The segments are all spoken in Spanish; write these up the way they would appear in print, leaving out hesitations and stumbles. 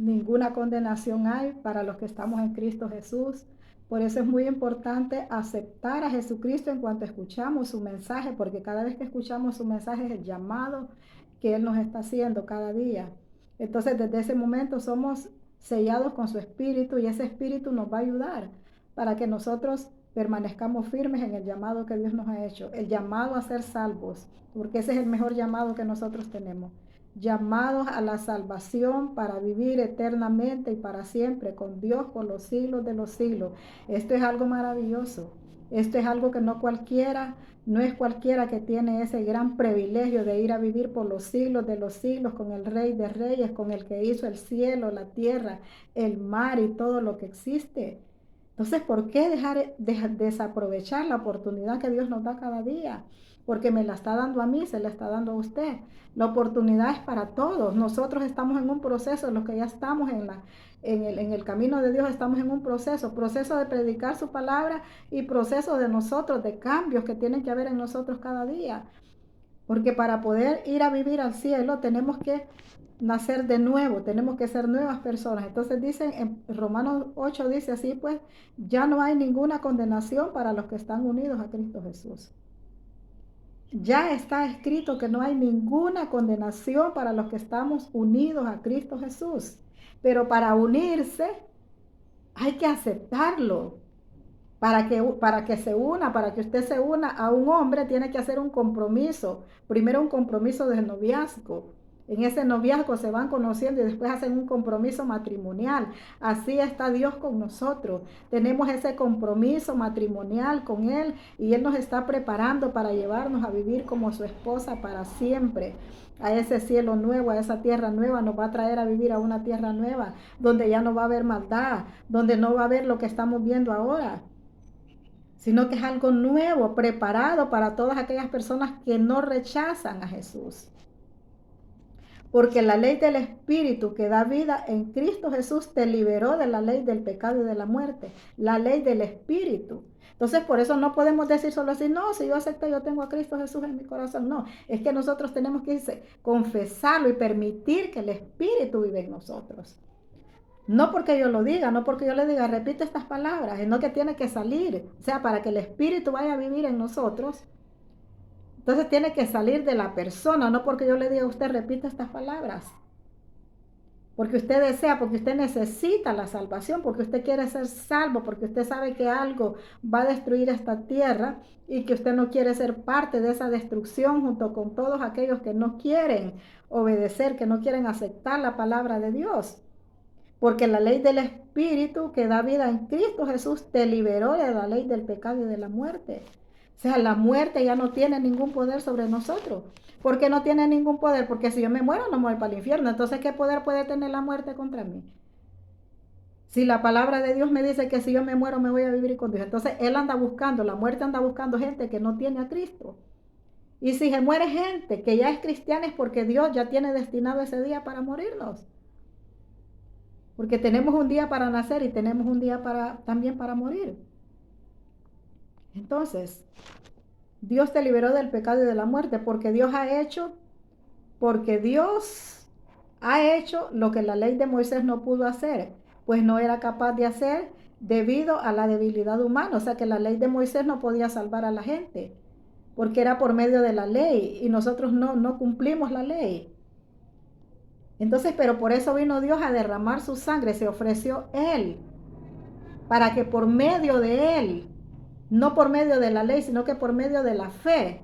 ninguna condenación hay para los que estamos en Cristo Jesús. Por eso es muy importante aceptar a Jesucristo en cuanto escuchamos su mensaje, porque cada vez que escuchamos su mensaje es el llamado que Él nos está haciendo cada día. Entonces, desde ese momento somos sellados con su espíritu y ese espíritu nos va a ayudar para que nosotros permanezcamos firmes en el llamado que Dios nos ha hecho, el llamado a ser salvos, porque ese es el mejor llamado que nosotros tenemos. Llamados a la salvación para vivir eternamente y para siempre con Dios por los siglos de los siglos. Esto es algo maravilloso. Esto es algo que no es cualquiera que tiene ese gran privilegio de ir a vivir por los siglos de los siglos con el Rey de Reyes, con el que hizo el cielo, la tierra, el mar y todo lo que existe. Entonces, ¿por qué desaprovechar la oportunidad que Dios nos da cada día? Porque me la está dando a mí, se la está dando a usted. La oportunidad es para todos. Nosotros estamos en un proceso, los que ya estamos en el camino de Dios, estamos en un proceso de predicar su palabra y proceso de nosotros, de cambios que tienen que haber en nosotros cada día. Porque para poder ir a vivir al cielo tenemos que nacer de nuevo, tenemos que ser nuevas personas. Entonces dicen en Romanos 8 dice así, pues ya no hay ninguna condenación para los que están unidos a Cristo Jesús. Ya está escrito que no hay ninguna condenación para los que estamos unidos a Cristo Jesús. Pero para unirse hay que aceptarlo. Para que se una, para que usted se una a un hombre, tiene que hacer un compromiso. Primero un compromiso de noviazgo. En ese noviazgo se van conociendo y después hacen un compromiso matrimonial. Así está Dios con nosotros. Tenemos ese compromiso matrimonial con Él y Él nos está preparando para llevarnos a vivir como su esposa para siempre. A ese cielo nuevo, a esa tierra nueva, nos va a traer a vivir a una tierra nueva, donde ya no va a haber maldad, donde no va a haber lo que estamos viendo ahora, sino que es algo nuevo, preparado para todas aquellas personas que no rechazan a Jesús. Porque la ley del Espíritu que da vida en Cristo Jesús te liberó de la ley del pecado y de la muerte. La ley del Espíritu. Entonces, por eso no podemos decir solo así, no, si yo acepto, yo tengo a Cristo Jesús en mi corazón. No, es que nosotros tenemos que confesarlo y permitir que el Espíritu vive en nosotros. No porque yo lo diga, no porque yo le diga, repite estas palabras, sino que tiene que salir. O sea, para que el Espíritu vaya a vivir en nosotros, entonces tiene que salir de la persona, no porque yo le diga a usted, repita estas palabras. Porque usted desea, porque usted necesita la salvación, porque usted quiere ser salvo, porque usted sabe que algo va a destruir esta tierra y que usted no quiere ser parte de esa destrucción junto con todos aquellos que no quieren obedecer, que no quieren aceptar la palabra de Dios. Porque la ley del Espíritu que da vida en Cristo Jesús te liberó de la ley del pecado y de la muerte. O sea, la muerte ya no tiene ningún poder sobre nosotros. ¿Por qué no tiene ningún poder? Porque si yo me muero, no me voy para el infierno. Entonces, ¿qué poder puede tener la muerte contra mí? Si la palabra de Dios me dice que si yo me muero, me voy a vivir con Dios. Entonces, Él anda buscando, la muerte anda buscando gente que no tiene a Cristo. Y si se muere gente que ya es cristiana es porque Dios ya tiene destinado ese día para morirnos. Porque tenemos un día para nacer y tenemos un día también para morir. Entonces, Dios te liberó del pecado y de la muerte porque Dios ha hecho lo que la ley de Moisés no pudo hacer, pues no era capaz de hacer debido a la debilidad humana. O sea que la ley de Moisés no podía salvar a la gente, porque era por medio de la ley y nosotros no cumplimos la ley. Entonces, pero por eso vino Dios a derramar su sangre, se ofreció Él, para que por medio de Él, no por medio de la ley, sino que por medio de la fe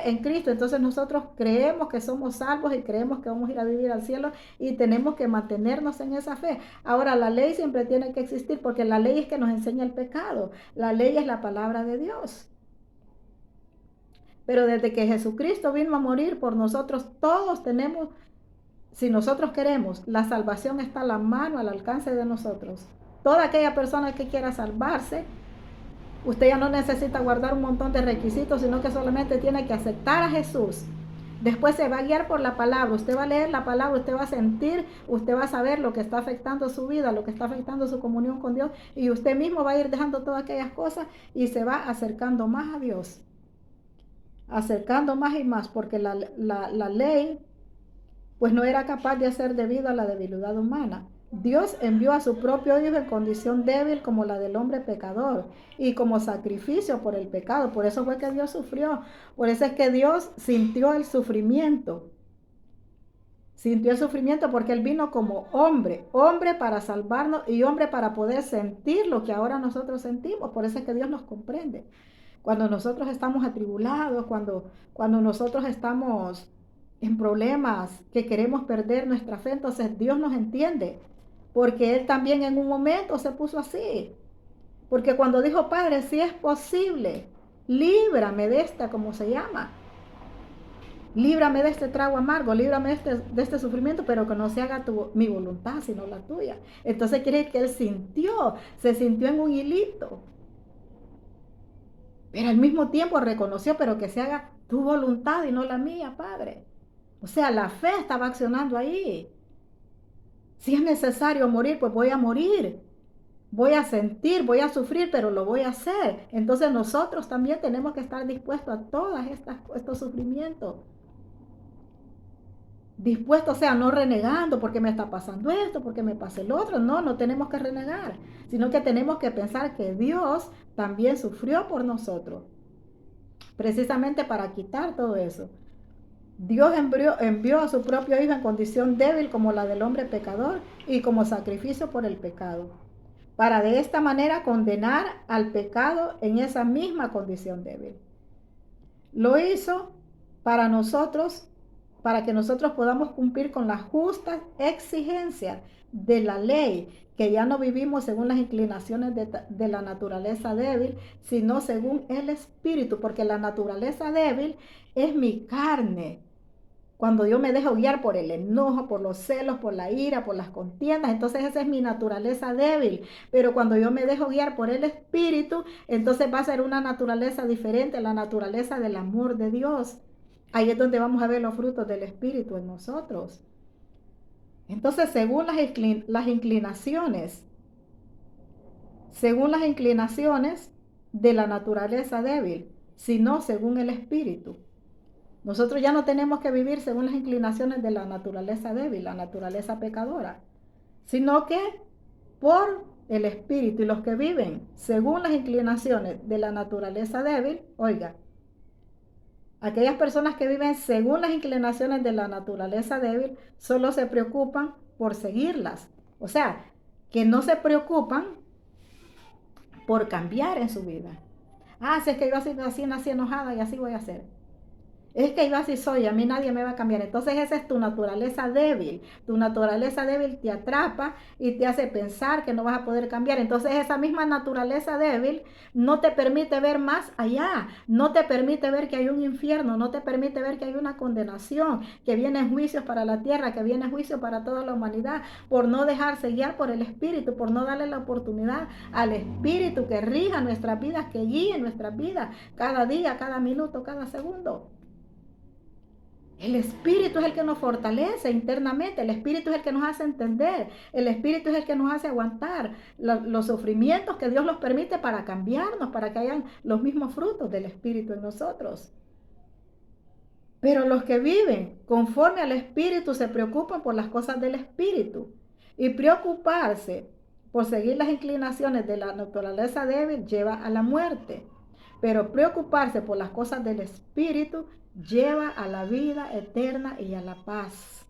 en Cristo, entonces nosotros creemos que somos salvos y creemos que vamos a ir a vivir al cielo y tenemos que mantenernos en esa fe. Ahora, la ley siempre tiene que existir porque la ley es que nos enseña el pecado, la ley es la palabra de Dios. Pero desde que Jesucristo vino a morir por nosotros, todos tenemos, si nosotros queremos, la salvación está a la mano, al alcance de nosotros. Toda aquella persona que quiera salvarse, usted ya no necesita guardar un montón de requisitos, sino que solamente tiene que aceptar a Jesús. Después se va a guiar por la palabra, usted va a leer la palabra, usted va a sentir, usted va a saber lo que está afectando su vida, lo que está afectando su comunión con Dios, y usted mismo va a ir dejando todas aquellas cosas y se va acercando más a Dios, acercando más y más, porque la ley pues no era capaz de hacer debido a la debilidad humana. Dios envió a su propio Hijo en condición débil como la del hombre pecador y como sacrificio por el pecado. Por eso fue que Dios sufrió. Por eso es que Dios sintió el sufrimiento. Sintió el sufrimiento porque Él vino como hombre, hombre para salvarnos y hombre para poder sentir lo que ahora nosotros sentimos. Por eso es que Dios nos comprende. Cuando nosotros estamos atribulados, cuando nosotros estamos en problemas, que queremos perder nuestra fe, entonces Dios nos entiende. Porque Él también en un momento se puso así. Porque cuando dijo, Padre, si es posible, líbrame de esta, como se llama. Líbrame de este trago amargo, líbrame de este sufrimiento, pero que no se haga mi voluntad, sino la tuya. Entonces quiere decir que Él se sintió en un hilito. Pero al mismo tiempo reconoció, pero que se haga tu voluntad y no la mía, Padre. O sea, la fe estaba accionando ahí. Si es necesario morir, pues voy a morir. Voy a sentir, voy a sufrir, pero lo voy a hacer. Entonces nosotros también tenemos que estar dispuestos a todos estos sufrimientos. Dispuestos, o sea, no renegando porque me está pasando esto, porque me pasa el otro. No, no tenemos que renegar, sino que tenemos que pensar que Dios también sufrió por nosotros, precisamente para quitar todo eso. Dios envió a su propio Hijo en condición débil como la del hombre pecador y como sacrificio por el pecado, para de esta manera condenar al pecado en esa misma condición débil. Lo hizo para nosotros, para que nosotros podamos cumplir con las justas exigencias de la ley, que ya no vivimos según las inclinaciones de la naturaleza débil, sino según el Espíritu, porque la naturaleza débil es mi carne. Cuando yo me dejo guiar por el enojo, por los celos, por la ira, por las contiendas, entonces esa es mi naturaleza débil. Pero cuando yo me dejo guiar por el Espíritu, entonces va a ser una naturaleza diferente, la naturaleza del amor de Dios. Ahí es donde vamos a ver los frutos del Espíritu en nosotros. Entonces, según las inclinaciones de la naturaleza débil, sino según el Espíritu. Nosotros ya no tenemos que vivir según las inclinaciones de la naturaleza débil, la naturaleza pecadora, sino que por el Espíritu. Y los que viven según las inclinaciones de la naturaleza débil, oiga, aquellas personas que viven según las inclinaciones de la naturaleza débil solo se preocupan por seguirlas. O sea, que no se preocupan por cambiar en su vida. Ah, si es que yo así nací enojada y así voy a hacer. Es que yo así soy, a mí nadie me va a cambiar. Entonces esa es tu naturaleza débil. Tu naturaleza débil te atrapa y te hace pensar que no vas a poder cambiar. Entonces esa misma naturaleza débil no te permite ver más allá. No te permite ver que hay un infierno. No te permite ver que hay una condenación. Que vienen juicios para la tierra. Que viene juicio para toda la humanidad. Por no dejarse guiar por el Espíritu. Por no darle la oportunidad al Espíritu que rija nuestras vidas. Que guíe nuestras vidas. Cada día, cada minuto, cada segundo. El Espíritu es el que nos fortalece internamente, el Espíritu es el que nos hace entender, el Espíritu es el que nos hace aguantar los sufrimientos que Dios los permite para cambiarnos, para que hayan los mismos frutos del Espíritu en nosotros. Pero los que viven conforme al Espíritu se preocupan por las cosas del Espíritu. Y preocuparse por seguir las inclinaciones de la naturaleza débil lleva a la muerte. Pero preocuparse por las cosas del Espíritu lleva a la vida eterna y a la paz.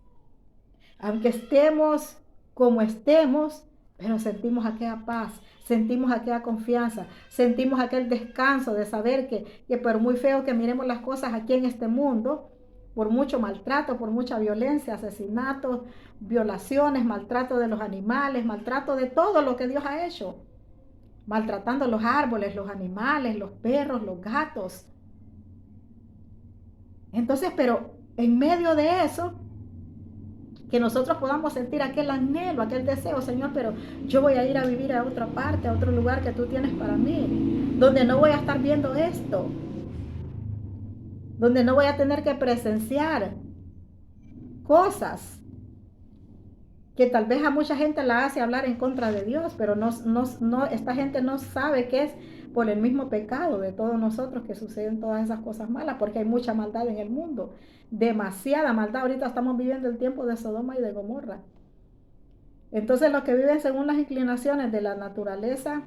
Aunque estemos como estemos, pero sentimos aquella paz, sentimos aquella confianza, sentimos aquel descanso de saber que por muy feo que miremos las cosas aquí en este mundo, por mucho maltrato, por mucha violencia, asesinatos, violaciones, maltrato de los animales, maltrato de todo lo que Dios ha hecho, maltratando los árboles, los animales, los perros, los gatos. Entonces, pero en medio de eso, que nosotros podamos sentir aquel anhelo, aquel deseo, Señor, pero yo voy a ir a vivir a otra parte, a otro lugar que tú tienes para mí, donde no voy a estar viendo esto, donde no voy a tener que presenciar cosas que tal vez a mucha gente la hace hablar en contra de Dios, pero esta gente no sabe qué es por el mismo pecado de todos nosotros que suceden todas esas cosas malas, porque hay mucha maldad en el mundo, demasiada maldad. Ahorita estamos viviendo el tiempo de Sodoma y de Gomorra. Entonces los que viven según las inclinaciones de la naturaleza,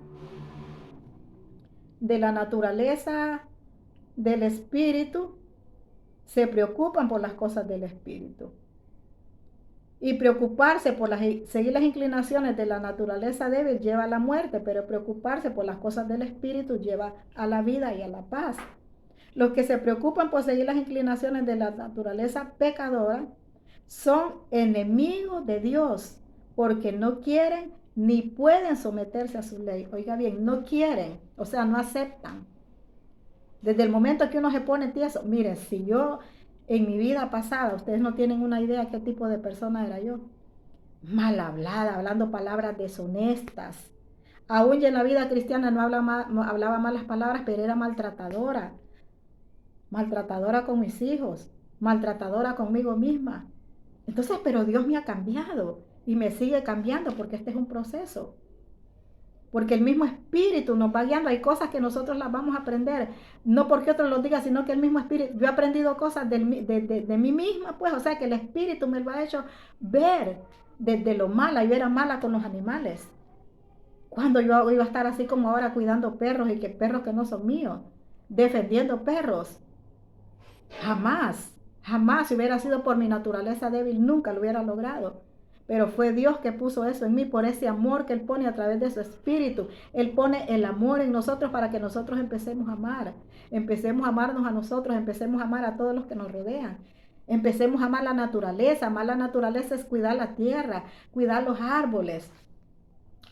del espíritu, se preocupan por las cosas del espíritu. Y preocuparse por seguir las inclinaciones de la naturaleza débil lleva a la muerte, pero preocuparse por las cosas del espíritu lleva a la vida y a la paz. Los que se preocupan por seguir las inclinaciones de la naturaleza pecadora son enemigos de Dios, porque no quieren ni pueden someterse a su ley. Oiga bien, no quieren, o sea, no aceptan. Desde el momento que uno se pone tieso, miren, si yo en mi vida pasada, ustedes no tienen una idea qué tipo de persona era yo. Mal hablada, hablando palabras deshonestas. Aún ya en la vida cristiana no hablaba malas palabras, pero era maltratadora. Maltratadora con mis hijos, maltratadora conmigo misma. Entonces, pero Dios me ha cambiado y me sigue cambiando porque este es un proceso. Porque el mismo espíritu nos va guiando. Hay cosas que nosotros las vamos a aprender, no porque otro lo diga, sino que el mismo espíritu. Yo he aprendido cosas de mí misma, pues, o sea, que el espíritu me lo ha hecho ver desde lo mala. Yo era mala con los animales. Cuando yo iba a estar así como ahora cuidando perros y que perros que no son míos, defendiendo perros. Jamás, jamás, si hubiera sido por mi naturaleza débil, nunca lo hubiera logrado. Pero fue Dios que puso eso en mí, por ese amor que Él pone a través de su espíritu. Él pone el amor en nosotros para que nosotros empecemos a amar. Empecemos a amarnos a nosotros, empecemos a amar a todos los que nos rodean. Empecemos a amar la naturaleza. Amar la naturaleza es cuidar la tierra, cuidar los árboles.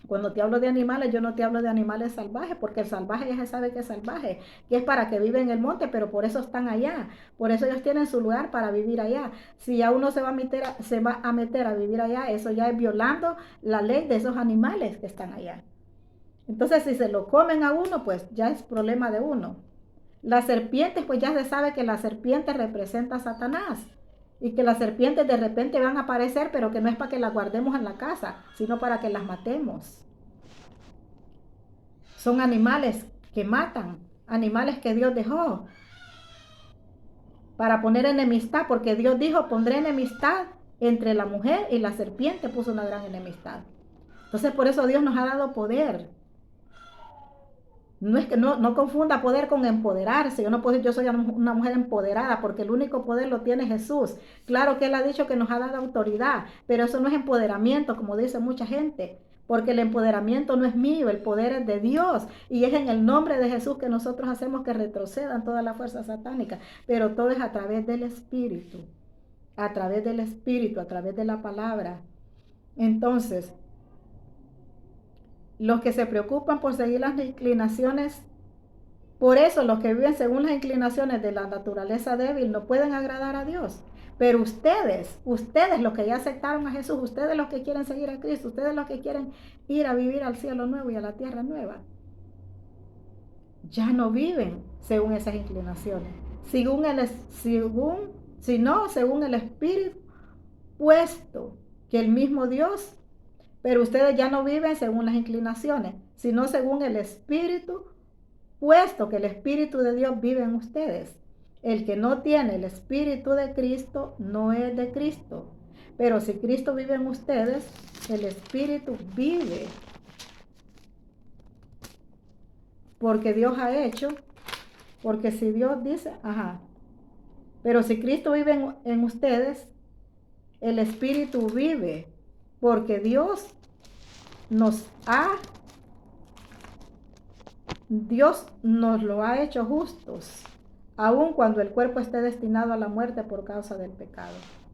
Cuando te hablo de animales, yo no te hablo de animales salvajes, porque el salvaje ya se sabe que es salvaje, que es para que vive en el monte, pero por eso están allá. Por eso ellos tienen su lugar para vivir allá. Si ya uno se va a meter a vivir allá, eso ya es violando la ley de esos animales que están allá. Entonces, si se lo comen a uno, pues ya es problema de uno. Las serpientes, pues ya se sabe que la serpiente representa a Satanás. Y que las serpientes de repente van a aparecer, pero que no es para que las guardemos en la casa, sino para que las matemos. Son animales que matan, animales que Dios dejó para poner enemistad, porque Dios dijo, pondré enemistad entre la mujer y la serpiente, puso una gran enemistad. Entonces por eso Dios nos ha dado poder. No es que no confunda poder con empoderarse. Yo no puedo decir yo soy una mujer empoderada, porque el único poder lo tiene Jesús. Claro que Él ha dicho que nos ha dado autoridad, pero eso no es empoderamiento, como dice mucha gente, porque el empoderamiento no es mío, el poder es de Dios, y es en el nombre de Jesús que nosotros hacemos que retrocedan toda la fuerza satánica, pero todo es a través del Espíritu, a través del Espíritu, a través de la palabra. Entonces, los que se preocupan por seguir las inclinaciones, por eso los que viven según las inclinaciones de la naturaleza débil no pueden agradar a Dios. Pero ustedes los que ya aceptaron a Jesús, ustedes los que quieren seguir a Cristo, ustedes los que quieren ir a vivir al cielo nuevo y a la tierra nueva, ya no viven según esas inclinaciones, según el Espíritu puesto que el mismo Dios. Pero ustedes ya no viven según las inclinaciones, sino según el Espíritu, puesto que el Espíritu de Dios vive en ustedes. El que no tiene el Espíritu de Cristo no es de Cristo. Pero si Cristo vive en ustedes, el Espíritu vive. Porque Dios ha hecho, porque si Dios dice, pero si Cristo vive en ustedes, el Espíritu vive. Porque Dios nos lo ha hecho justos, aun cuando el cuerpo esté destinado a la muerte por causa del pecado.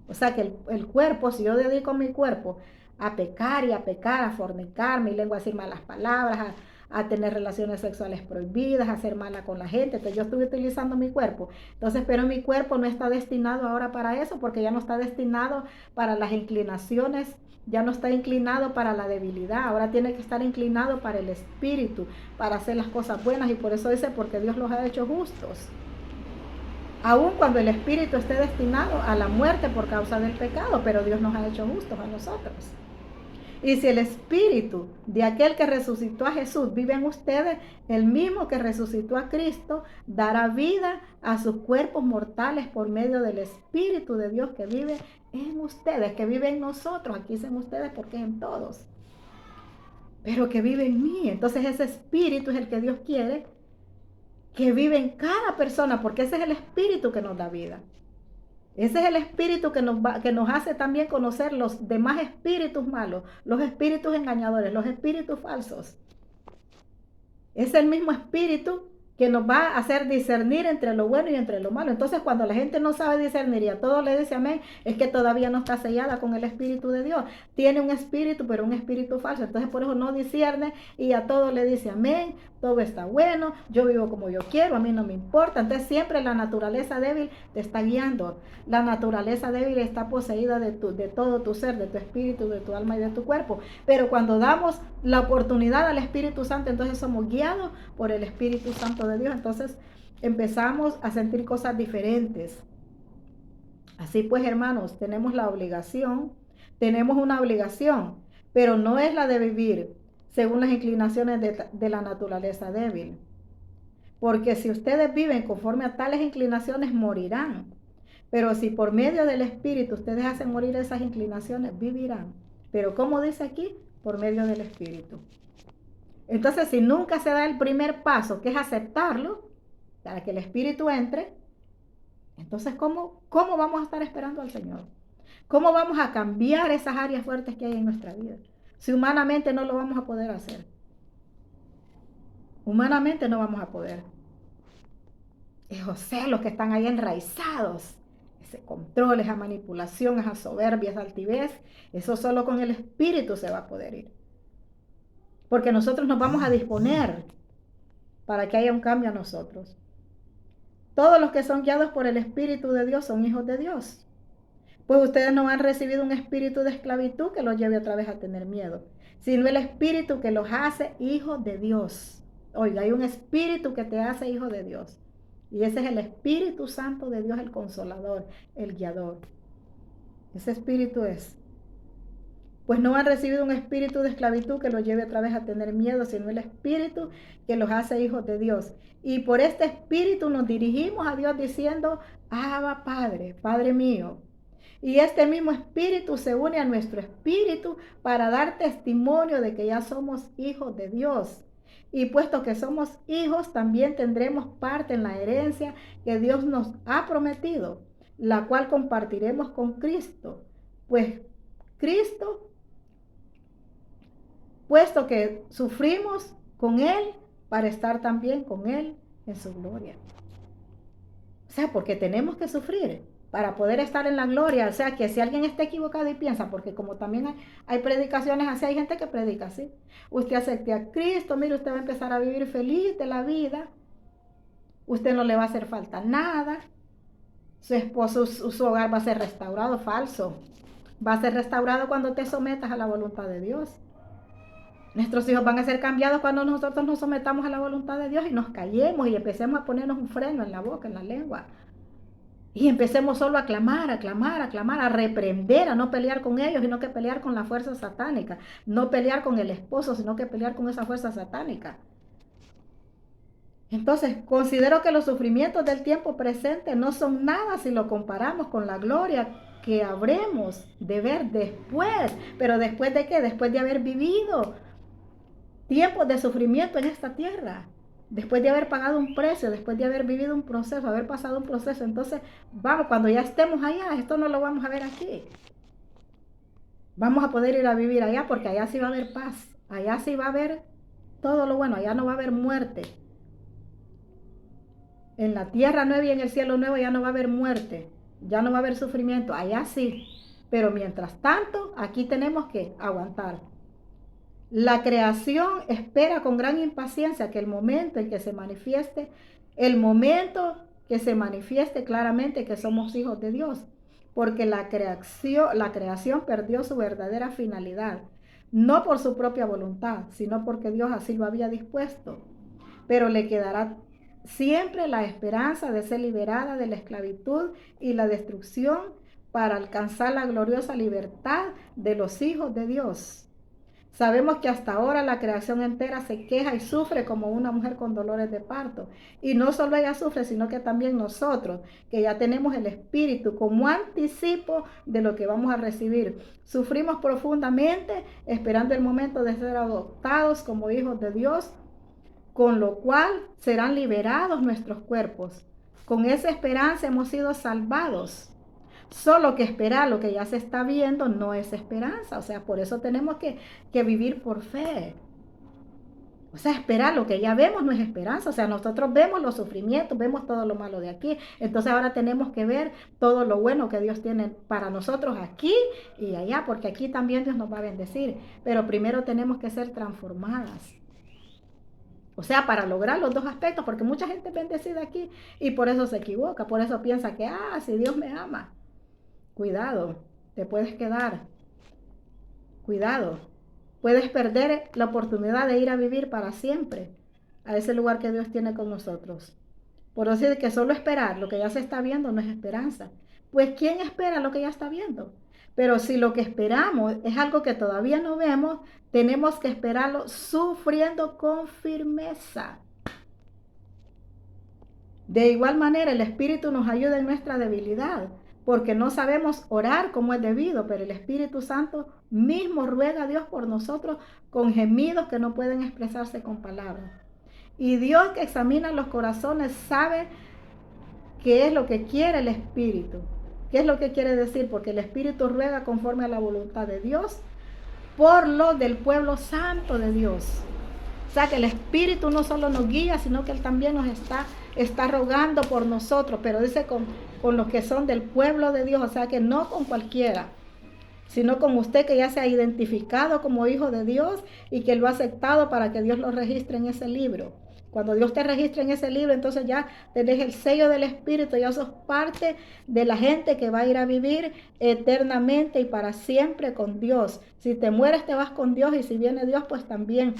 O sea que el cuerpo, si yo dedico mi cuerpo a pecar, a fornicar, mi lengua a decir malas palabras, a tener relaciones sexuales prohibidas, a ser mala con la gente, entonces yo estoy utilizando mi cuerpo. Entonces, pero mi cuerpo no está destinado ahora para eso, porque ya no está destinado para las inclinaciones, ya no está inclinado para la debilidad, ahora tiene que estar inclinado para el Espíritu, para hacer las cosas buenas, y por eso dice, porque Dios los ha hecho justos. Aun cuando el Espíritu esté destinado a la muerte por causa del pecado, pero Dios nos ha hecho justos a nosotros. Y si el espíritu de aquel que resucitó a Jesús vive en ustedes, el mismo que resucitó a Cristo dará vida a sus cuerpos mortales por medio del espíritu de Dios que vive en ustedes, que vive en nosotros. Aquí dicen ustedes porque es en todos, pero que vive en mí. Entonces ese espíritu es el que Dios quiere que vive en cada persona, porque ese es el espíritu que nos da vida. Ese es el espíritu que nos hace también conocer los demás espíritus malos, los espíritus engañadores, los espíritus falsos. Es el mismo espíritu que nos va a hacer discernir entre lo bueno y entre lo malo. Entonces, cuando la gente no sabe discernir y a todo le dice amén, es que todavía no está sellada con el Espíritu de Dios. Tiene un espíritu, pero un espíritu falso. Entonces, por eso no discierne y a todo le dice amén, todo está bueno, yo vivo como yo quiero, a mí no me importa. Entonces, siempre la naturaleza débil te está guiando. La naturaleza débil está poseída de todo tu ser, de tu espíritu, de tu alma y de tu cuerpo. Pero cuando damos la oportunidad al Espíritu Santo, entonces somos guiados por el Espíritu Santo de Dios. Entonces empezamos a sentir cosas diferentes. Así pues, hermanos, tenemos una obligación, pero no es la de vivir según las inclinaciones de la naturaleza débil. Porque si ustedes viven conforme a tales inclinaciones, morirán. Pero si por medio del Espíritu ustedes hacen morir esas inclinaciones, vivirán. Pero como dice aquí, por medio del Espíritu. Entonces, si nunca se da el primer paso, que es aceptarlo, para que el Espíritu entre, entonces, ¿cómo vamos a estar esperando al Señor? ¿Cómo vamos a cambiar esas áreas fuertes que hay en nuestra vida? Si humanamente no lo vamos a poder hacer. Humanamente no vamos a poder. Esos celos que están ahí enraizados, ese control, esa manipulación, esa soberbia, esa altivez, eso solo con el Espíritu se va a poder ir. Porque nosotros nos vamos a disponer para que haya un cambio a nosotros. Todos los que son guiados por el Espíritu de Dios son hijos de Dios. Pues ustedes no han recibido un espíritu de esclavitud que los lleve otra vez a tener miedo, sino el espíritu que los hace hijos de Dios. Oiga, hay un espíritu que te hace hijo de Dios. Y ese es el Espíritu Santo de Dios, el Consolador, el Guiador. Ese espíritu es. Pues no han recibido un espíritu de esclavitud que los lleve otra vez a tener miedo, sino el espíritu que los hace hijos de Dios. Y por este espíritu nos dirigimos a Dios diciendo, Abba Padre, Padre mío. Y este mismo espíritu se une a nuestro espíritu para dar testimonio de que ya somos hijos de Dios. Y puesto que somos hijos, también tendremos parte en la herencia que Dios nos ha prometido, la cual compartiremos con Cristo. Pues Cristo, puesto que sufrimos con Él, para estar también con Él en su gloria. O sea, porque tenemos que sufrir para poder estar en la gloria. O sea, que si alguien está equivocado y piensa, porque como también hay predicaciones así, hay gente que predica así. Usted acepte a Cristo, mire, usted va a empezar a vivir feliz de la vida. Usted no le va a hacer falta nada. Su esposo, su hogar va a ser restaurado. Falso. Va a ser restaurado cuando te sometas a la voluntad de Dios. Nuestros hijos van a ser cambiados cuando nosotros nos sometamos a la voluntad de Dios y nos callemos y empecemos a ponernos un freno en la boca, en la lengua. Y empecemos solo a clamar, a clamar, a clamar, a reprender, a no pelear con ellos, sino que pelear con la fuerza satánica. No pelear con el esposo, sino que pelear con esa fuerza satánica. Entonces, considero que los sufrimientos del tiempo presente no son nada si lo comparamos con la gloria que habremos de ver después. ¿Pero después de qué? Después de haber vivido tiempos de sufrimiento en esta tierra. Después de haber pagado un precio, después de haber vivido un proceso, haber pasado un proceso. Entonces, vamos, cuando ya estemos allá, esto no lo vamos a ver aquí. Vamos a poder ir a vivir allá porque allá sí va a haber paz. Allá sí va a haber todo lo bueno, allá no va a haber muerte. En la tierra nueva y en el cielo nuevo ya no va a haber muerte, ya no va a haber sufrimiento, allá sí. Pero mientras tanto, aquí tenemos que aguantar. La creación espera con gran impaciencia que el momento en que se manifieste, claramente que somos hijos de Dios, porque la creación perdió su verdadera finalidad, no por su propia voluntad, sino porque Dios así lo había dispuesto. Pero le quedará siempre la esperanza de ser liberada de la esclavitud y la destrucción para alcanzar la gloriosa libertad de los hijos de Dios. Sabemos que hasta ahora la creación entera se queja y sufre como una mujer con dolores de parto. Y no solo ella sufre, sino que también nosotros, que ya tenemos el Espíritu como anticipo de lo que vamos a recibir. Sufrimos profundamente esperando el momento de ser adoptados como hijos de Dios, con lo cual serán liberados nuestros cuerpos. Con esa esperanza hemos sido salvados. Solo que esperar lo que ya se está viendo no es esperanza. O sea, por eso tenemos que vivir por fe. O sea, esperar lo que ya vemos no es esperanza. O sea, nosotros vemos los sufrimientos, vemos todo lo malo de aquí. Entonces ahora tenemos que ver todo lo bueno que Dios tiene para nosotros aquí y allá, porque aquí también Dios nos va a bendecir. Pero primero tenemos que ser transformadas. O sea, para lograr los dos aspectos, porque mucha gente es bendecida aquí y por eso se equivoca, por eso piensa que, si Dios me ama. Cuidado, te puedes quedar. Cuidado, puedes perder la oportunidad de ir a vivir para siempre a ese lugar que Dios tiene con nosotros. Por decir que solo esperar lo que ya se está viendo no es esperanza. Pues ¿quién espera lo que ya está viendo? Pero si lo que esperamos es algo que todavía no vemos, tenemos que esperarlo sufriendo con firmeza. De igual manera, el Espíritu nos ayuda en nuestra debilidad, porque no sabemos orar como es debido, pero el Espíritu Santo mismo ruega a Dios por nosotros con gemidos que no pueden expresarse con palabras. Y Dios, que examina los corazones, sabe qué es lo que quiere el Espíritu. ¿Qué es lo que quiere decir? Porque el Espíritu ruega conforme a la voluntad de Dios por lo del pueblo santo de Dios. O sea que el Espíritu no solo nos guía, sino que Él también nos está rogando por nosotros, pero dice con los que son del pueblo de Dios, o sea que no con cualquiera, sino con usted que ya se ha identificado como hijo de Dios y que lo ha aceptado para que Dios lo registre en ese libro. Cuando Dios te registra en ese libro, entonces ya tenés el sello del Espíritu, ya sos parte de la gente que va a ir a vivir eternamente y para siempre con Dios. Si te mueres, te vas con Dios y si viene Dios, pues también